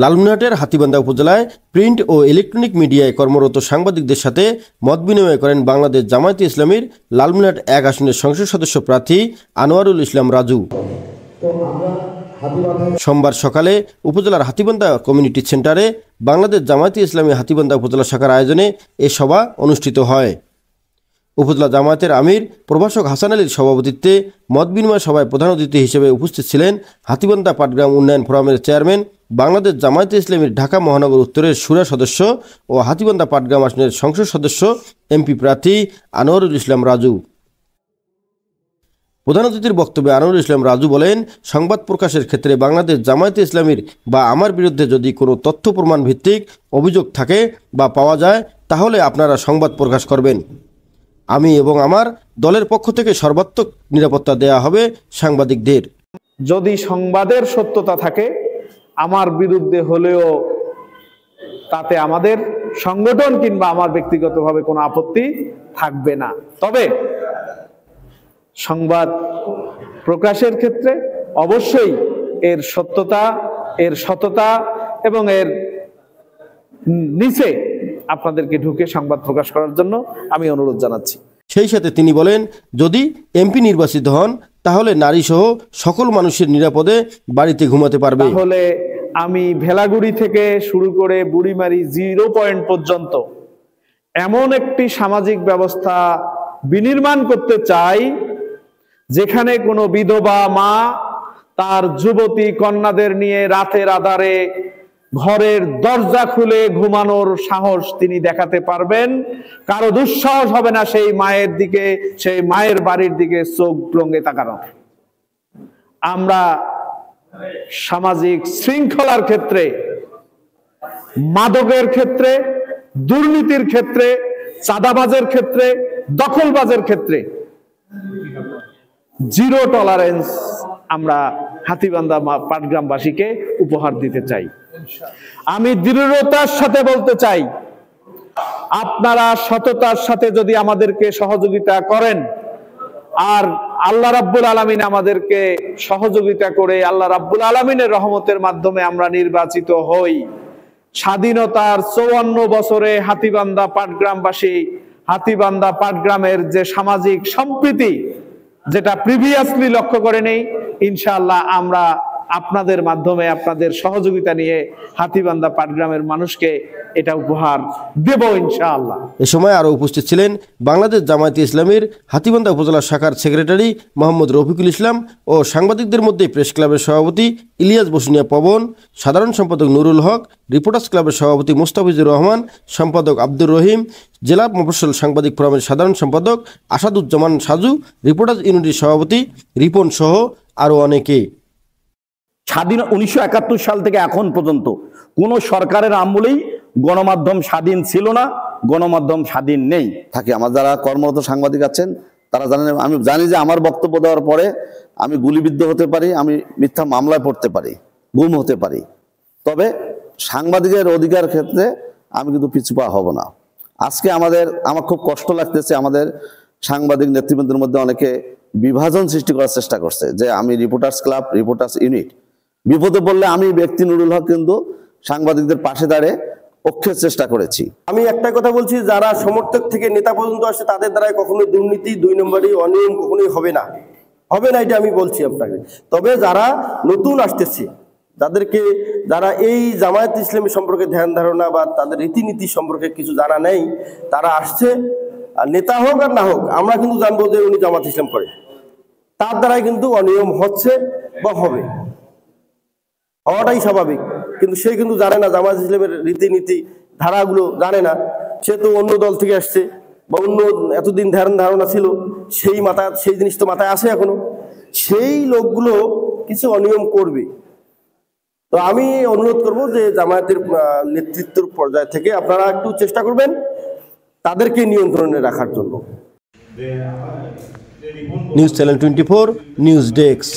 লালমনিরহাটের হাতীবান্ধা উপজেলায় প্রিন্ট ও ইলেকট্রনিক মিডিয়ায় কর্মরত সাংবাদিকদের সাথে মত বিনিময় করেন বাংলাদেশ জামায়াতে ইসলামীর লালমনিরহাট 1 আসনের সংসদ সদস্য প্রার্থী আনোয়ারুল ইসলাম রাজু। সোমবার সকালে উপজেলার হাতীবান্ধা কমিউনিটি সেন্টারে বাংলাদেশ জামায়াতে ইসলামী হাতীবান্ধা উপজেলা শাখার আয়োজনে এ সভা অনুষ্ঠিত হয়। উপজেলা জামায়াতের আমির প্রভাষক হাসান আলীর সভাপতিত্বে মত বিনিময় সভায় প্রধান অতিথি হিসেবে উপস্থিত ছিলেন হাতীবান্ধা পাটগ্রাম উন্নয়ন ফোরামের চেয়ারম্যান, বাংলাদেশ জামায়াতে ইসলামীর ঢাকা মহানগর উত্তরের শুরা সদস্য ও হাতীবান্ধা পাটগ্রাম আসনের সংসদ সদস্য এমপি প্রার্থী আনোয়ারুল ইসলাম রাজু। প্রধান অতিথির বক্তব্যে আনোয়ারুল ইসলাম রাজু বলেন, সংবাদ প্রকাশের ক্ষেত্রে বাংলাদেশ জামায়াতে ইসলামীর বা আমার বিরুদ্ধে যদি কোনো তথ্য প্রমাণ ভিত্তিক অভিযোগ থাকে বা পাওয়া যায় তাহলে আপনারা সংবাদ প্রকাশ করবেন। আমি এবং আমার দলের পক্ষ থেকে সর্বাত্মক নিরাপত্তা দেয়া হবে সাংবাদিকদের। যদি সংবাদের সত্যতা থাকে আমার বিরুদ্ধে হলেও তাতে আমাদের সংগঠন কিংবা আমার ব্যক্তিগতভাবে কোনো আপত্তি থাকবে না। তবে সংবাদ প্রকাশের ক্ষেত্রে অবশ্যই এর সত্যতা, এর সততা এবং এর নিচে আপনাদেরকে ঢুকে সংবাদ প্রকাশ করার জন্য আমি অনুরোধ জানাচ্ছি। সেই সাথে তিনি বলেন, যদি এমপি নির্বাচিত হন তাহলে নারী সহ সকল মানুষের নিরাপদে বাড়িতে ঘুমাতে পারবে। তাহলে আমি ভেলাগুড়ি থেকে শুরু করে বুড়িমারি 0 পয়েন্ট পর্যন্ত এমন একটি সামাজিক ব্যবস্থা বিনির্মাণ করতে চাই যেখানে কোনো বিধবা মা তার যুবতী কন্যাদের নিয়ে রাতের আধারে ঘরের দরজা খুলে ঘুমানোর সাহস তিনি দেখাতে পারবেন। কারো দুঃসাহস হবে না সেই মায়ের দিকে, সেই মায়ের বাড়ির দিকে চোখ রঙে তাকানো। আমরা সামাজিক শৃঙ্খলার ক্ষেত্রে, মাদকের ক্ষেত্রে, দুর্নীতির ক্ষেত্রে, চাঁদাবাজের ক্ষেত্রে, দখলবাজের ক্ষেত্রে 0 টলারেন্স আমরা হাতীবান্ধা পাটগ্রামবাসীকে উপহার দিতে চাই। আমি দৃঢ়তার সাথে বলতে চাই, আপনারা সততার সাথে যদি আমাদেরকে সহযোগিতা করেন আর আল্লাহ রাব্বুল আলামিন আমাদেরকে সহযোগিতা করে আল্লাহ রাব্বুল আলামিনের রহমতের মাধ্যমে আমরা নির্বাচিত হই, স্বাধীনতার 54 বছরে হাতীবান্ধা পাটগ্রামবাসী, হাতীবান্ধা পাটগ্রামের যে সামাজিক সম্প্রীতি যেটা প্রিভিয়াসলি লক্ষ্য করে নেই, ইনশাআল্লাহ আমরা আপনাদের মাধ্যমে, আপনাদের সহযোগিতা নিয়ে হাতীবান্ধা পাটগ্রামের মানুষকে এটা উপহার দেব ইনশাআল্লাহ। এ সময় আরো উপস্থিত ছিলেন বাংলাদেশ জামায়াতে ইসলামীর হাতীবান্ধা উপজেলা শাখার সেক্রেটারি মোহাম্মদ রফিকুল ইসলাম ও সাংবাদিকদের মধ্যে প্রেস ক্লাবের সভাপতি ইলিয়াস বসুনিয়া পবন, সাধারণ সম্পাদক নুরুল হক, রিপোর্টার্স ক্লাবের সভাপতি মুস্তাফিজুর রহমান, সম্পাদক আব্দুর রহিম, জেলা মফস্বল সাংবাদিক ফোরামের সাধারণ সম্পাদক আসাদুজ্জামান সাজু, রিপোর্টার্স ইউনিটির সভাপতি রিপন সহ আরো অনেকে। স্বাধীন 1971 সাল থেকে এখন পর্যন্ত কোনো সরকারের আমলেই গণমাধ্যম স্বাধীন ছিল না, গণমাধ্যম স্বাধীন নেই। থাকে আমার যারা কর্মরত সাংবাদিক আছেন তারা জানেন, আমি জানি যে আমার বক্তব্য দেওয়ার পরে আমি গুলিবিদ্ধ হতে পারি, আমি মিথ্যা মামলায় পড়তে পারি, গুম হতে পারি। তবে সাংবাদিকের অধিকার ক্ষেত্রে আমি কিন্তু পিছু পা হব না। আজকে আমার খুব কষ্ট লাগতেছে, আমাদের সাংবাদিক নেতৃবৃন্দের মধ্যে অনেকে বিভাজন সৃষ্টি করার চেষ্টা করছে যে আমি রিপোর্টার্স ক্লাব, রিপোর্টার্স ইউনিট, বিপদে পড়লে আমি ব্যক্তি নুরুল হক কিন্তু সাংবাদিকদের পাশে দাঁড়িয়ে পক্ষের চেষ্টা করেছি। আমি একটা কথা বলছি, যারা সমর্থক থেকে নেতা পর্যন্ত আসে তাদের দ্বারা কখনোই দুর্নীতি, 2 নম্বরই অনিয়ম কখনোই হবে না, এটা আমি বলছি আপনাকে। তবে যারা নতুন আসতেছে, যারা এই জামায়াত ইসলামী সম্পর্কে ধ্যান ধারণা বা তাদের রীতিনীতি সম্পর্কে কিছু জানা নেই, তারা আসছে, নেতা হোক আর না হোক আমরা কিন্তু জানবো যে উনি জামায়াত ইসলাম করে, তার দ্বারাই কিন্তু অনিয়ম হচ্ছে বা হবে, হওয়াটাই স্বাভাবিক। কিন্তু সে কিন্তু জানে না জামায়াত ইসলামের রীতিনীতি ধারাগুলো জানে না, সে তো অন্য দল থেকে আসছে বা অন্য এতদিন ধারণা ছিল, সেই জিনিস তো মাথায় আসে এখনো, সেই লোকগুলো কিছু অনিয়ম করবে। তো আমি অনুরোধ করব যে জামায়াতের নেতৃত্বের পর্যায় থেকে আপনারা একটু চেষ্টা করবেন তাদেরকে নিয়ন্ত্রণে রাখার জন্য। News channel 24 news desk.